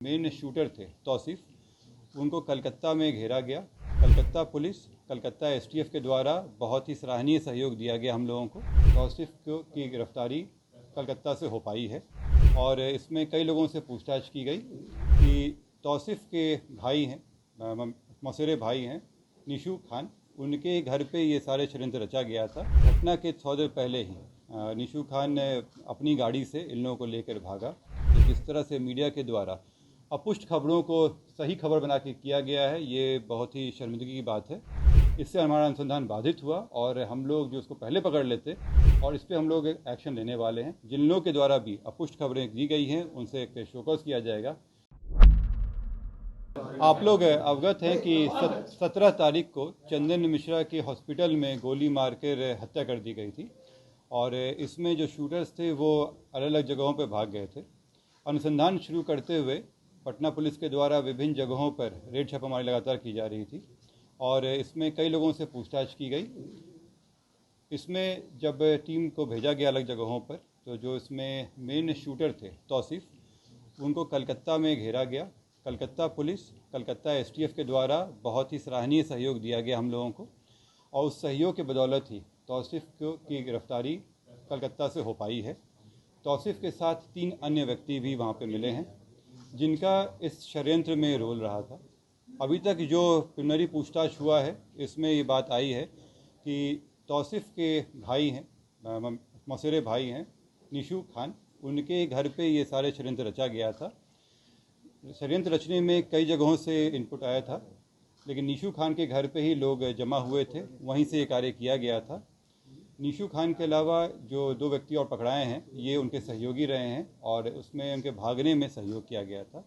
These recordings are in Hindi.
मेन शूटर थे तौसीफ, उनको कलकत्ता में घेरा गया। कलकत्ता पुलिस, कलकत्ता एसटीएफ के द्वारा बहुत ही सराहनीय सहयोग दिया गया हम लोगों को। तौसीफ की गिरफ्तारी कलकत्ता से हो पाई है और इसमें कई लोगों से पूछताछ की गई कि तौसीफ के भाई हैं, मौसेरे भाई हैं निशू खान, उनके घर पे ये सारे षड्यंत्र रचा गया था। घटना के थोड़ी देर पहले ही निशू खान ने अपनी गाड़ी से इन लोगों को लेकर भागा। जिस तरह से मीडिया के द्वारा अपुष्ट खबरों को सही खबर बना के किया गया है, ये बहुत ही शर्मिंदगी की बात है। इससे हमारा अनुसंधान बाधित हुआ और हम लोग जो उसको पहले पकड़ लेते और इस पर हम लोग एक्शन लेने वाले हैं। जिन लोगों के द्वारा भी अपुष्ट खबरें दी गई हैं उनसे एक शोकॉज किया जाएगा। आप लोग अवगत हैं कि 17 तारीख को चंदन मिश्रा के हॉस्पिटल में गोली मार कर हत्या कर दी गई थी और इसमें जो शूटर्स थे वो अलग अलग जगहों पर भाग गए थे। अनुसंधान शुरू करते हुए पटना पुलिस के द्वारा विभिन्न जगहों पर रेड छापामारी लगातार की जा रही थी और इसमें कई लोगों से पूछताछ की गई। इसमें जब टीम को भेजा गया अलग जगहों पर, तो जो इसमें मेन शूटर थे तौसीफ, उनको कलकत्ता में घेरा गया। कलकत्ता पुलिस, कलकत्ता एसटीएफ के द्वारा बहुत ही सराहनीय सहयोग दिया गया हम लोगों को और उस सहयोग के बदौलत ही तौसीफ की गिरफ्तारी कलकत्ता से हो पाई है। तौसीफ के साथ 3 अन्य व्यक्ति भी वहाँ पे मिले हैं जिनका इस षड्यंत्र में रोल रहा था। अभी तक जो प्रिलिमिनरी पूछताछ हुआ है, इसमें ये बात आई है कि तौसीफ के भाई हैं, मौसेरे भाई हैं निशू खान, उनके घर पे ये सारे षड्यंत्र रचा गया था। षड्यंत्र रचने में कई जगहों से इनपुट आया था, लेकिन निशू खान के घर पे ही लोग जमा हुए थे, वहीं से ये कार्य किया गया था। निशू खान के अलावा जो 2 व्यक्ति और पकड़ाए हैं, ये उनके सहयोगी रहे हैं और उसमें उनके भागने में सहयोग किया गया था।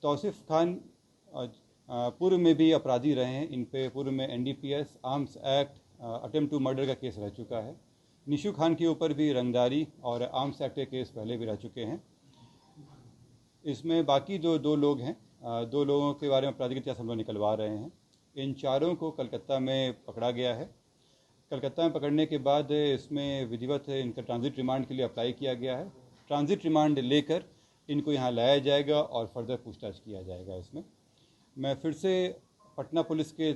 तौसीफ खान पूर्व में भी अपराधी रहे हैं, इन पे पूर्व में NDPS, arms act, attempt to murder का केस रह चुका है। निशू खान के ऊपर भी रंगदारी और आर्म्स एक्ट के केस पहले भी रह चुके हैं। इसमें बाकी जो 2 लोग हैं, 2 लोगों के बारे में आपराधिक इतिहास हम लोग निकलवा रहे हैं। इन चारों को कलकत्ता में पकड़ा गया है। कलकत्ता में पकड़ने के बाद इसमें विधिवत इनका ट्रांजिट रिमांड के लिए अप्लाई किया गया है। ट्रांजिट रिमांड लेकर इनको यहाँ लाया जाएगा और फर्दर पूछताछ किया जाएगा। इसमें मैं फिर से पटना पुलिस के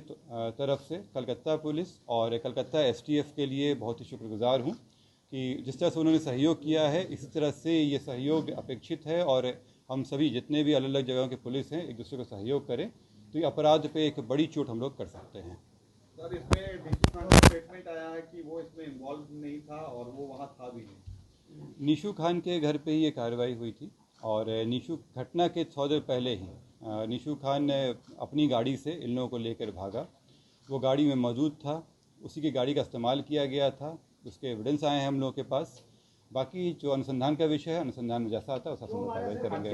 तरफ से कलकत्ता पुलिस और कलकत्ता एसटीएफ के लिए बहुत ही शुक्रगुजार हूँ कि जिस तरह से उन्होंने सहयोग किया है, इसी तरह से ये सहयोग अपेक्षित है और हम सभी जितने भी अलग अलग जगहों के पुलिस हैं एक दूसरे को सहयोग करें तो ये अपराध पे एक बड़ी चोट हम लोग कर सकते हैं। सर, इसमें निशू खान का स्टेटमेंट आया है कि वो इसमें इन्वॉल्व नहीं था और वो वहाँ था भी नहीं। निशू खान के घर पे ही ये कार्रवाई हुई थी और घटना के थोड़ी देर पहले ही निशू खान ने अपनी गाड़ी से इन लोगों को लेकर भागा। वो गाड़ी में मौजूद था, उसी की गाड़ी का इस्तेमाल किया गया था, उसके एविडेंस आए हैं हम लोगों के पास। बाकी जो अनुसंधान का विषय है, अनुसंधान में जैसा आता है उस हम कार्रवाई करेंगे।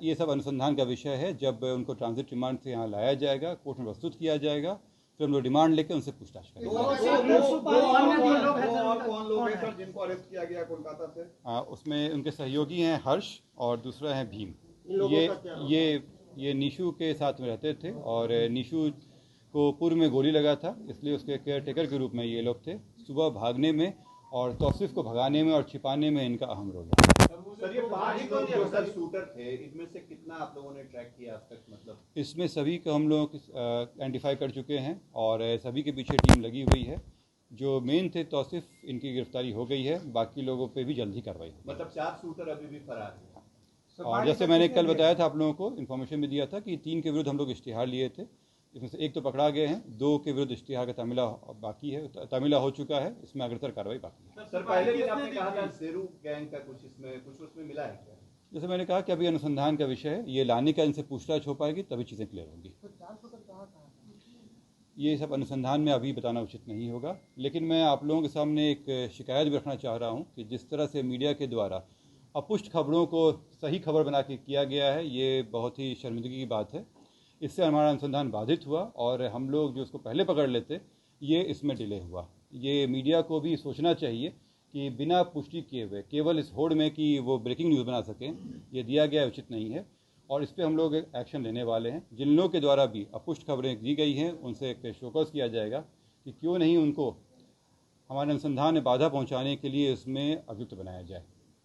ये सब अनुसंधान का विषय है। जब उनको ट्रांजिट रिमांड से यहाँ लाया जाएगा, कोर्ट में प्रस्तुत किया जाएगा, फिर हम लोग रिमांड लेकर उनसे पूछताछ करेंगे। कौन लोग हैं सर जिनको अरेस्ट किया गया कोलकाता से? उसमें उनके सहयोगी हैं हर्ष और दूसरा है भीम। ये निशू के साथ में रहते थे और निशू को पूर्व में गोली लगा था, इसलिए उसके केयर टेकर के रूप में ये लोग थे। सुबह भागने में और तौसीफ को भगाने में और छिपाने में इनका अहम रोल है। सर, ये 5 लोग जो सर शूटर थे, इनमें से कितना आप लोगों ने ट्रैक किया अब तक? मतलब इसमें सभी को हम लोग आइडेंटिफाई कर चुके हैं और सभी के पीछे टीम लगी हुई है। जो मेन थे तौसीफ, इनकी गिरफ्तारी हो गई है, बाकी लोगों पे भी जल्द ही कार्रवाई होगी। मतलब 4 शूटर अभी भी फरार हैं। और जैसे मैंने कल बताया था आप लोगों को, इन्फॉर्मेशन भी दिया था कि 3 के विरुद्ध हम लोग इश्तिहार लिए थे। इसमें से 1 तो पकड़ा गए हैं, 2 के विरुद्ध इश्तिहार का तामिला बाकी है, तामिला हो चुका है, इसमें अग्रतर कार्रवाई बाकी है। सर, पहले दिन आपने कहा था शेरू गैंग का कुछ उसमें मिला है क्या? जैसे मैंने कहा कि अभी अनुसंधान का विषय है, ये लाने का इनसे पूछताछ हो पाएगी तभी चीज़ें क्लियर होंगी। ये सब अनुसंधान में अभी बताना उचित नहीं होगा, लेकिन मैं आप लोगों के सामने एक शिकायत भी रखना चाह रहा हूँ कि जिस तरह से मीडिया के द्वारा अपुष्ट खबरों को सही खबर बना के किया गया है, ये बहुत ही शर्मिंदगी की बात है। इससे हमारा अनुसंधान बाधित हुआ और हम लोग जो उसको पहले पकड़ लेते, ये इसमें डिले हुआ। ये मीडिया को भी सोचना चाहिए कि बिना पुष्टि किए हुए केवल इस होड़ में कि वो ब्रेकिंग न्यूज़ बना सकें, ये दिया गया उचित नहीं है और इस पर हम लोग एक्शन लेने वाले हैं। जिन लोगों के द्वारा भी अपुष्ट खबरें दी गई हैं उनसे एक शोकॉज किया जाएगा कि क्यों नहीं उनको हमारे अनुसंधान में बाधा पहुंचाने के लिए इसमें अभियुक्त बनाया जाए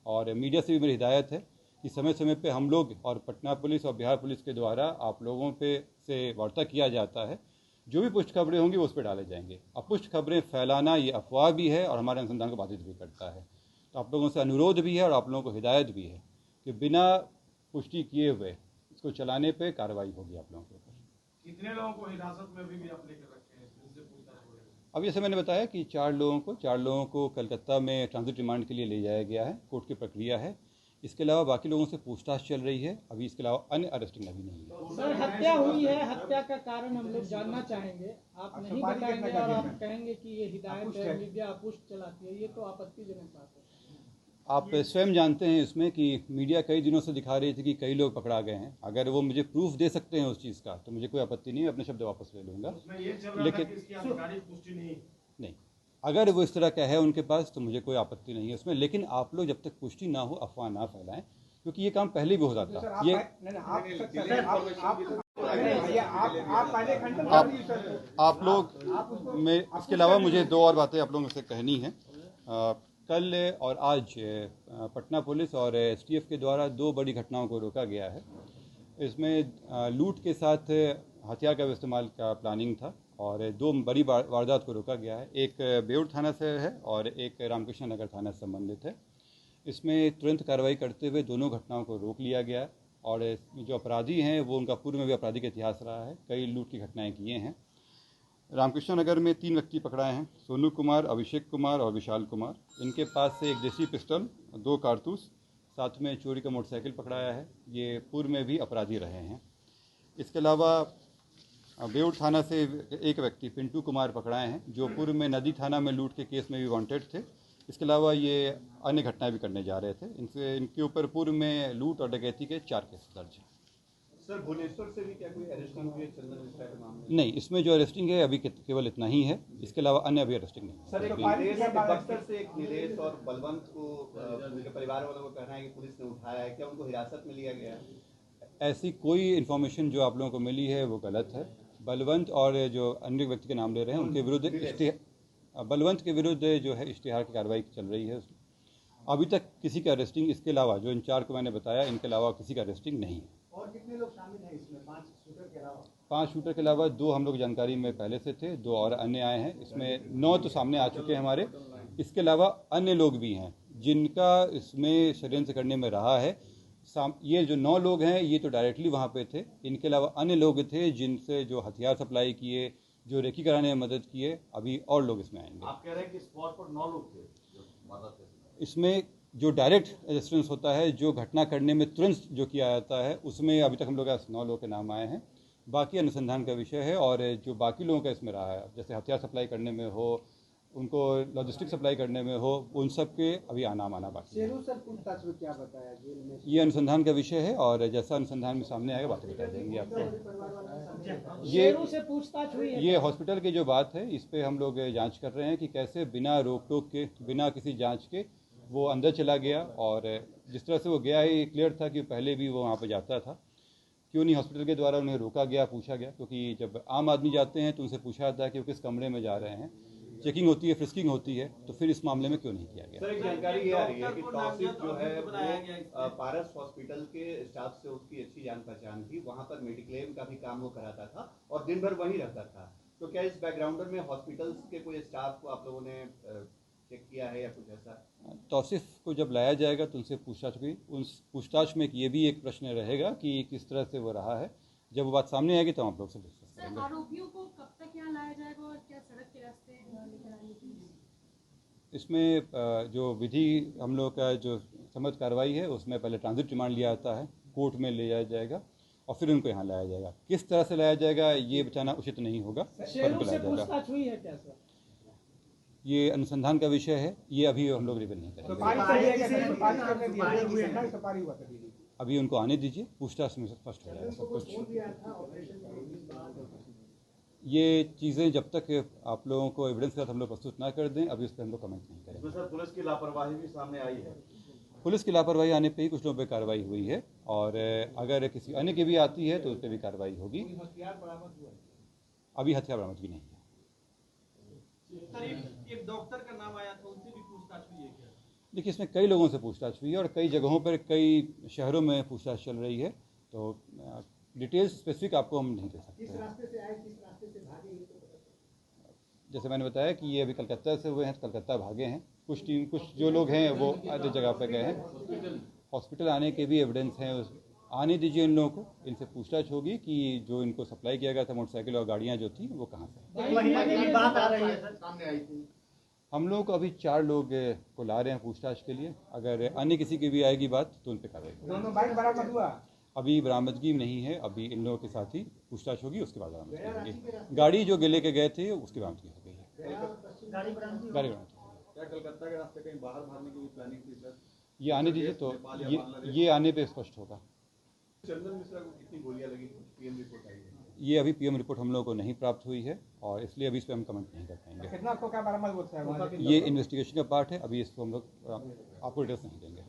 और मीडिया से भी मेरी हिदायत है कि समय समय पे हम लोग और पटना पुलिस और बिहार पुलिस के द्वारा आप लोगों पे से वार्ता किया जाता है। जो भी पुष्ट खबरें होंगी वो उस पर डाले जाएंगे। अपुष्ट खबरें फैलाना ये अफवाह भी है और हमारे अनुसंधान को बाधित भी करता है। तो आप लोगों से अनुरोध भी है और आप लोगों को हिदायत भी है कि बिना पुष्टि किए हुए इसको चलाने पे कार्रवाई होगी आप लोगों के ऊपर। कितने लोगों को हिरासत में भी आप लेकर रखे हैं? इससे पूछताछ हो रही है। अब जैसे मैंने बताया कि चार लोगों को कलकत्ता में ट्रांजिट रिमांड के लिए ले जाया गया है, कोर्ट की प्रक्रिया है। इसके अलावा बाकी लोगों से पूछताछ चल रही है। अभी इसके अलावा अन्य अरेस्टिंग अभी नहीं है। सर हत्या हुई है, हत्या का कारण हम लोग जानना चाहेंगे। आप नहीं बताएंगे और आप कहेंगे कि ये हिदायत है, मीडिया अपुष्ट चलाती है, ये तो आपत्तिजनक बात है। आप स्वयं जानते हैं इसमें कि मीडिया कई दिनों से दिखा रही थी कि कई लोग पकड़ा गए हैं। अगर वो मुझे प्रूफ दे सकते हैं उस चीज़ का तो मुझे कोई आपत्ति नहीं है, अपने शब्द वापस ले लूँगा। उसमें ये चल रहा था कि इसकी आधिकारिक पुष्टि नहीं। अगर वो इस तरह का है उनके पास तो मुझे कोई आपत्ति नहीं है उसमें। लेकिन आप लोग जब तक पुष्टि ना हो अफवाह ना फैलाएं, क्योंकि ये काम पहले भी हो जाता है। ये आप लोग में इसके अलावा मुझे दो और बातें आप लोगों से कहनी है। कल और आज पटना पुलिस और एसटीएफ के द्वारा दो बड़ी घटनाओं को रोका गया है। इसमें लूट के साथ हथियार का इस्तेमाल का प्लानिंग था और दो बड़ी वारदात को रोका गया है। एक बेउर थाना से है और एक रामकृष्ण नगर थाना से संबंधित है। इसमें तुरंत कार्रवाई करते हुए दोनों घटनाओं को रोक लिया गया और जो अपराधी हैं वो उनका पूर्व में भी आपराधिक इतिहास रहा है, कई लूट की घटनाएं किए हैं। रामकृष्ण नगर में 3 व्यक्ति पकड़ाए हैं, सोनू कुमार, अभिषेक कुमार और विशाल कुमार। इनके पास से एक देसी पिस्टल, 2 कारतूस, साथ में चोरी का मोटरसाइकिल पकड़ाया है। ये पूर्व में भी अपराधी रहे हैं। इसके अलावा बेउर थाना से एक व्यक्ति पिंटू कुमार पकड़ाए हैं जो पूर्व में नदी थाना में लूट के केस में भी वांटेड थे। इसके अलावा ये अन्य घटनाएं भी करने जा रहे थे। इनके ऊपर पूर्व में लूट और डकैती के 4 केस दर्ज हैं। सर भुवनेश्वर से भी क्या कोई अरेस्टिंग हुई है चंदन मिश्रा के मामले में? नहीं, इसमें जो अरेस्टिंग है अभी केवल इतना ही है। इसके अलावा अन्य अभी अरेस्टिंग नहीं है। सर एक बक्सर से एक निलेश और बलवंत को उनके परिवार वालों को कहना है कि पुलिस ने उठाया है, क्या उनको हिरासत में लिया गया है? ऐसी कोई इन्फॉर्मेशन जो आप लोगों को मिली है वो गलत है। बलवंत और जो अन्य व्यक्ति के नाम ले रहे हैं उनके विरुद्ध बलवंत के विरुद्ध जो है इश्तिहार की कार्रवाई चल रही है। अभी तक किसी का अरेस्टिंग, इसके अलावा जो इन 4 को मैंने बताया, इनके अलावा किसी का अरेस्टिंग नहीं है। और कितने लोग शामिल हैं इसमें 5 शूटर के अलावा? 5 शूटर के अलावा 2 हम लोग जानकारी में पहले से थे, 2 और अन्य आए हैं। इसमें 9 तो सामने आ चुके हैं हमारे। इसके अलावा अन्य लोग भी हैं जिनका इसमें षड्यंत्र करने में रहा है। ये जो 9 लोग हैं ये तो डायरेक्टली वहाँ पे थे। इनके अलावा अन्य लोग थे जिनसे जो हथियार सप्लाई किए, जो रेकी कराने में मदद किए। अभी और लोग इसमें आएंगे। आप कह रहे हैं कि स्पॉट पर 9 लोग थे जो मदद थे। इसमें जो डायरेक्ट रेजिस्टेंस होता है, जो घटना करने में तुरंत जो किया जाता है, उसमें अभी तक हम लोग 9 लोगों के नाम आए हैं। बाकी अनुसंधान का विषय है और जो बाकी लोगों का इसमें रहा है, जैसे हथियार सप्लाई करने में हो, उनको लॉजिस्टिक सप्लाई करने में हो, उन सब के अभी नाम आना बाकी है। सर पूछताछ में क्या बताया जेल में? ये अनुसंधान का विषय है और जैसा अनुसंधान में सामने आएगा बातें बता देंगे आपको। शेरू से पूछताछ हुई है? ये हॉस्पिटल की जो बात है इस पर हम लोग जांच कर रहे हैं कि कैसे बिना रोक टोक के, बिना किसी जांच के वो अंदर चला गया। और जिस तरह से वो गया है ये क्लियर था कि पहले भी वो वहाँ पे जाता था। क्यों नहीं हॉस्पिटल के द्वारा उन्हें रोका गया, पूछा गया? क्योंकि जब आम आदमी जाते हैं तो उनसे पूछा जाता है कि वो किस कमरे में जा रहे हैं, चेकिंग होती है, फ्रिस्किंग होती है। तो फिर इस मामले में क्यों नहीं किया गया? सर एक जानकारी ये आ रही है कि तौसीफ जो है वो पारस हॉस्पिटल के स्टाफ से उसकी अच्छी जान पहचान थी, वहाँ पर मेडिक्लेम का भी काम वो कराता था और दिन भर वहीं रहता था। तो क्या इस बैकग्राउंडर में हॉस्पिटल्स के कोई स्टाफ को आप लोगों ने चेक किया है या कुछ ऐसा? तौसीफ को जब लाया जाएगा तो उनसे पूछताछ हुई। उन पूछताछ में ये भी एक प्रश्न रहेगा कि किस तरह से वो रहा है। जब वो बात सामने आएगी तो हम लोग से डिस्कस करेंगे। आरोपियों को कब तक यहाँ लाया जाएगा और क्या सड़क के रास्ते लेकर आने की? इसमें जो विधि हम लोग का जो समझ कार्रवाई है उसमें पहले ट्रांजिट रिमांड लिया जाता है, कोर्ट में ले जाया जाएगा और फिर उनको यहाँ लाया जाएगा। किस तरह से लाया जाएगा ये बताना उचित नहीं होगा। शेरू से पूछताछ हुई है क्या सर? ये अनुसंधान का विषय है, ये अभी हम लोग रिवील नहीं करेंगे। अभी उनको आने दीजिए, पूछताछ में स्पष्ट हो जाएगा सब कुछ। ये चीज़ें जब तक आप लोगों को एविडेंस के साथ हम लोग प्रस्तुत ना कर दें अभी उस पर हम लोग कमेंट नहीं करेंगे। सर पुलिस की लापरवाही भी सामने आई है। पुलिस की लापरवाही आने पे ही कुछ लोगों पे कार्रवाई हुई है और अगर किसी अन्य की भी आती है तो उस पर भी कार्रवाई होगी। अभी हथियार बरामदगी नहीं है। सर एक डॉक्टर का नाम आया था, उनसे भी पूछताछ हुई है क्या? देखिए, इसमें कई लोगों से पूछताछ हुई है और कई जगहों पर कई शहरों में पूछताछ चल रही है, तो डिटेल्स स्पेसिफिक आपको हम नहीं दे सकते। किस रास्ते से आए, किस रास्ते से भागे, ये तो बता सकते हैं। जैसे मैंने बताया कि ये अभी कलकत्ता से हुए हैं, तो कलकत्ता भागे हैं। कुछ जो लोग हैं वो आधे जगह पर गए हैं। हॉस्पिटल आने के भी एविडेंस हैं, आने दीजिए इन लोगों को, इनसे पूछताछ होगी कि जो इनको सप्लाई किया गया था मोटरसाइकिल और गाड़ियाँ जो थी वो कहाँ से। महिला की बात आ रही है, सामने आई थी। हम लोग अभी 4 लोग को ला रहे हैं पूछताछ के लिए। अगर अन्य किसी की भी आएगी बात तो उन पर कार्रवाई करेंगे। दोनों बाइक बरामद हुआ? अभी बरामदगी नहीं है, अभी इन लोगों के साथ ही पूछताछ होगी, उसके बाद बरामद करेंगे। गाड़ी जो लेके गए थे उसकी बरामदगी हो गई है। गाड़ी बरामद गाड़ी बरामद। क्या कलकत्ता के रास्ते कहीं बाहर भागने की भी प्लानिंग थी सर? ये आने दीजिए, तो ये आने पे स्पष्ट होगा। चंदन मिश्रा को कितनी गोलियां लगी, पीएम रिपोर्ट आई है? ये अभी पीएम रिपोर्ट हम लोगों को नहीं प्राप्त हुई है और इसलिए अभी इस पर हम कमेंट नहीं कर पाएंगे। कितना खोखा बरामद होता है? ये इन्वेस्टिगेशन का पार्ट है, अभी इसको हम लोग आपको डिटेल्स नहीं देंगे।